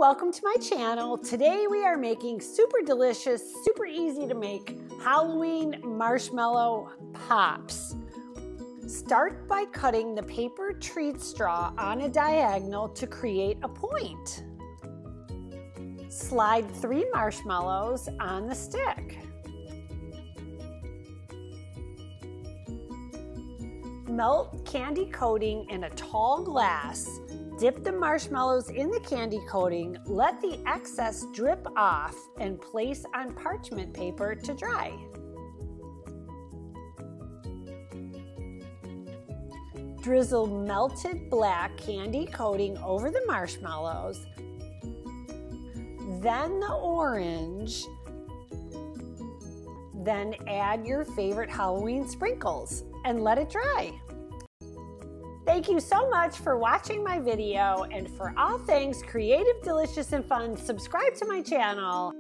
welcome to my channel. Today we are making super delicious, super easy to make Halloween marshmallow pops. Start by cutting the paper treat straw on a diagonal to create a point. Slide 3 marshmallows on the stick. Melt candy coating in a tall glass. Dip the marshmallows in the candy coating, let the excess drip off, and place on parchment paper to dry. Drizzle melted black candy coating over the marshmallows, then the orange, then add your favorite Halloween sprinkles and let it dry. Thank you so much for watching my video, and for all things creative, delicious, and fun, subscribe to my channel.